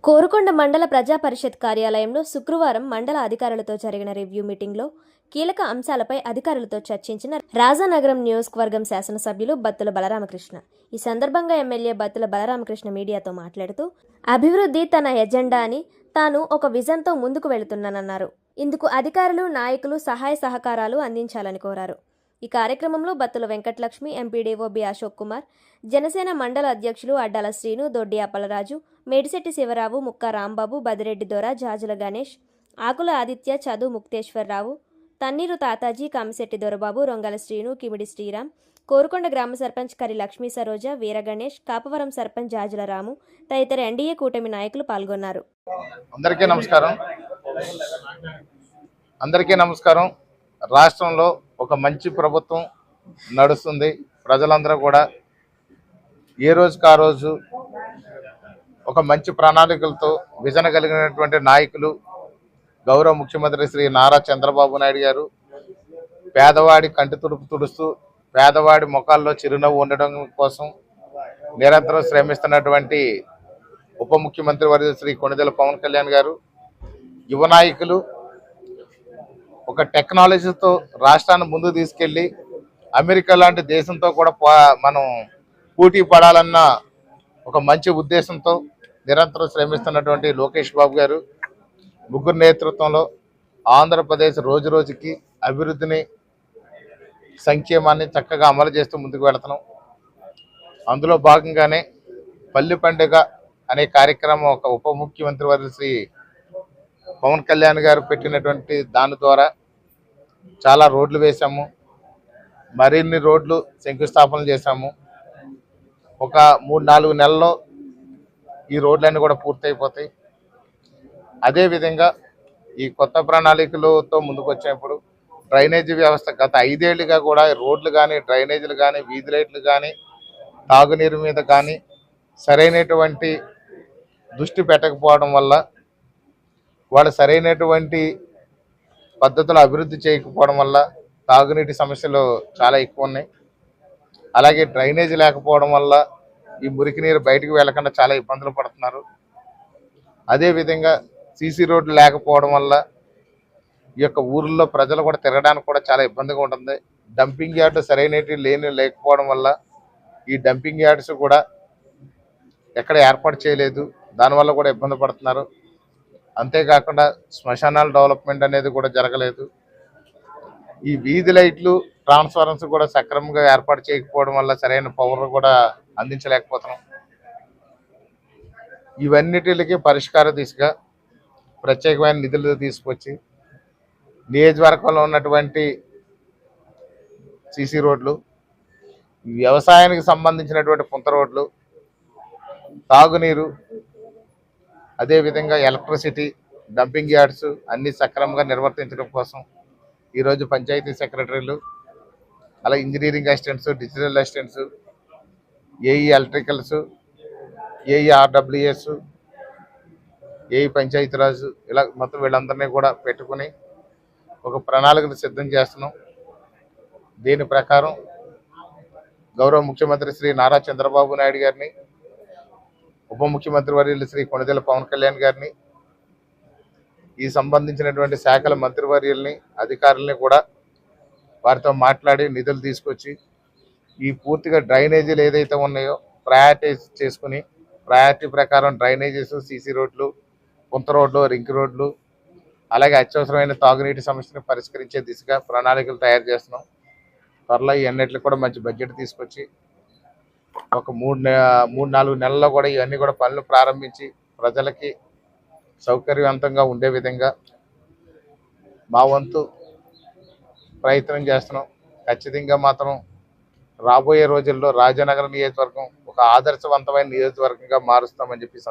కోరుకొండ మండల ప్రజా పరిషత్ కార్యాలయంలో శుక్రవారం మండల అధికారులతో జరిగిన రివ్యూ మీటింగ్లో కీలక అంశాలపై అధికారులతో చర్చించిన రాజానగరం నియోజకవర్గం శాసనసభ్యులు బత్తుల బలరామకృష్ణ. ఈ సందర్భంగా ఎమ్మెల్యే బత్తుల బలరామకృష్ణ మీడియాతో మాట్లాడుతూ అభివృద్ధి తన ఎజెండా అని, తాను ఒక విజన్తో ముందుకు వెళుతున్నానన్నారు. ఇందుకు అధికారులు, నాయకులు సహాయ సహకారాలు అందించాలని కోరారు. ఈ కార్యక్రమంలో బత్తుల వెంకటలక్ష్మి, ఎంపీడీఓ బి అశోక్ కుమార్, జనసేన మండల అధ్యక్షులు అడ్డాల శ్రీను, దొడ్డి అప్పలరాజు, మేడిశెట్టి శివరావు, ముక్క రాంబాబు, బదిరెడ్డి దొర, జాజుల గణేష్, ఆకుల ఆదిత్య, చదు ముక్తేశ్వరరావు, తన్నీరు తాతాజీ, కామిశెట్టి దొరబాబు, రొంగల శ్రీను, కిమిడి శ్రీరామ్, కోరుకొండ గ్రామ సర్పంచ్ కరి లక్ష్మీ సరోజ, వీర గణేష్, కాపవరం సర్పంచ్ జాజుల రాము తదితర ఎన్డీఏ కూటమి నాయకులు పాల్గొన్నారు. అందరికీ నమస్కారం. రాష్ట్రంలో ఒక మంచి ప్రభుత్వం నడుస్తుంది. ప్రజలందరూ కూడా ఏ రోజుకి ఆ రోజు ఒక మంచి ప్రణాళికలతో విజన కలిగినటువంటి నాయకులు గౌరవ ముఖ్యమంత్రి శ్రీ నారా చంద్రబాబు నాయుడు గారు పేదవాడి కంటి తుడుపు తుడుస్తూ పేదవాడి ముఖాల్లో చిరునవ్వు ఉండడం కోసం నిరంతరం శ్రమిస్తున్నటువంటి ఉప ముఖ్యమంత్రి వర్యులు శ్రీ కొణిదెల పవన్ కళ్యాణ్ గారు, యువ నాయకులు ఒక టెక్నాలజీతో రాష్ట్రాన్ని ముందుకు తీసుకెళ్ళి అమెరికా లాంటి దేశంతో కూడా మనం పోటీ పడాలన్న ఒక మంచి ఉద్దేశంతో నిరంతరం శ్రమిస్తున్నటువంటి లోకేష్ బాబు గారు ముగ్గురు నేతృత్వంలో ఆంధ్రప్రదేశ్ రోజు రోజుకి అభివృద్ధిని, సంక్షేమాన్ని చక్కగా అమలు చేస్తూ ముందుకు వెళుతున్నాం. అందులో భాగంగానే పల్లి పండుగ అనే కార్యక్రమం ఒక ఉప ముఖ్యమంత్రి వర్యులు శ్రీ పవన్ కళ్యాణ్ గారు పెట్టినటువంటి దాని ద్వారా చాలా రోడ్లు వేసాము, మరిన్ని రోడ్లు శంకుస్థాపన చేశాము. ఒక 3-4 నెలల్లో ఈ రోడ్లన్నీ కూడా పూర్తయిపోతాయి. అదేవిధంగా ఈ కొత్త ప్రణాళికలతో ముందుకు వచ్చినప్పుడు డ్రైనేజీ వ్యవస్థ గత 5 ఏళ్లుగా కూడా రోడ్లు కానీ, డ్రైనేజీలు కానీ, వీధి లైట్లు కానీ, తాగునీరు మీద కానీ సరైనటువంటి దృష్టి పెట్టకపోవడం వల్ల వాళ్ళు సరైనటువంటి పద్ధతులు అభివృద్ధి చేయకపోవడం వల్ల తాగునీటి సమస్యలు చాలా ఎక్కువ ఉన్నాయి. అలాగే డ్రైనేజీ లేకపోవడం వల్ల ఈ మురికి నీరు బయటకు వెళ్లకుండా చాలా ఇబ్బందులు పడుతున్నారు. అదేవిధంగా సీసీ రోడ్లు లేకపోవడం వల్ల ఈ యొక్క ఊర్లో ప్రజలు కూడా తిరగడానికి కూడా చాలా ఇబ్బందిగా ఉంటుంది. డంపింగ్ యార్డు సరైనవి లేకపోవడం వల్ల ఈ డంపింగ్ యార్డ్స్ కూడా ఎక్కడ ఏర్పాటు చేయలేదు, దానివల్ల కూడా ఇబ్బంది పడుతున్నారు. అంతేకాకుండా శ్మశానాల డెవలప్మెంట్ అనేది కూడా జరగలేదు. ఈ వీధి లైట్లు, ట్రాన్స్ఫార్మర్స్ కూడా సక్రమంగా ఏర్పాటు చేయకపోవడం వల్ల సరైన పవర్ కూడా అందించలేకపోతున్నాం. ఇవన్నిటికి పరిష్కార దిశగా ప్రత్యేకమైన నిధులు తీసుకొచ్చి నియోజకవర్గంలో ఉన్నటువంటి సీసీ రోడ్లు, వ్యవసాయానికి సంబంధించినటువంటి పుంత రోడ్లు, తాగునీరు, అదేవిధంగా ఎలక్ట్రిసిటీ, డంపింగ్ యార్డ్స్ అన్నీ సక్రమంగా నిర్వర్తించడం కోసం ఈరోజు పంచాయతీ సెక్రటరీలు, అలా engineering assistants, digital assistants, AE electricals, AE RWS, AE Panchayati Raj, ఇలా మొత్తం వీళ్ళందరినీ కూడా పెట్టుకుని ఒక ప్రణాళికను సిద్ధం చేస్తున్నాం. దీని ప్రకారం గౌరవ ముఖ్యమంత్రి శ్రీ నారా చంద్రబాబు నాయుడు గారిని, ఉప ముఖ్యమంత్రి వర్యులు శ్రీ కొణిదెల పవన్ కళ్యాణ్ గారిని, ఈ సంబంధించినటువంటి శాఖల మంత్రివర్యుల్ని, అధికారుల్ని కూడా వారితో మాట్లాడి నిధులు తీసుకొచ్చి ఈ పూర్తిగా డ్రైనేజీలు ఏదైతే ఉన్నాయో ప్రయారిటైజ్ చేసుకుని ప్రయారిటీ ప్రకారం డ్రైనేజెస్, సీసీ రోడ్లు, పుంత రోడ్లు, రింక్ రోడ్లు, అలాగే అత్యవసరమైన తాగునీటి సమస్యను పరిష్కరించే దిశగా ప్రణాళికలు తయారు చేస్తున్నాం. త్వరలో ఈ అన్నిటికి కూడా మంచి బడ్జెట్ తీసుకొచ్చి ఒక 3-4 నెలల్లో కూడా ఇవన్నీ కూడా పనులు ప్రారంభించి ప్రజలకి సౌకర్యవంతంగా ఉండే విధంగా మా వంతు ప్రయత్నం చేస్తున్నాం. ఖచ్చితంగా మాత్రం రాబోయే రోజుల్లో రాజానగరం నియోజకవర్గం ఒక ఆదర్శవంతమైన నియోజకవర్గంగా మారుస్తామని చెప్పి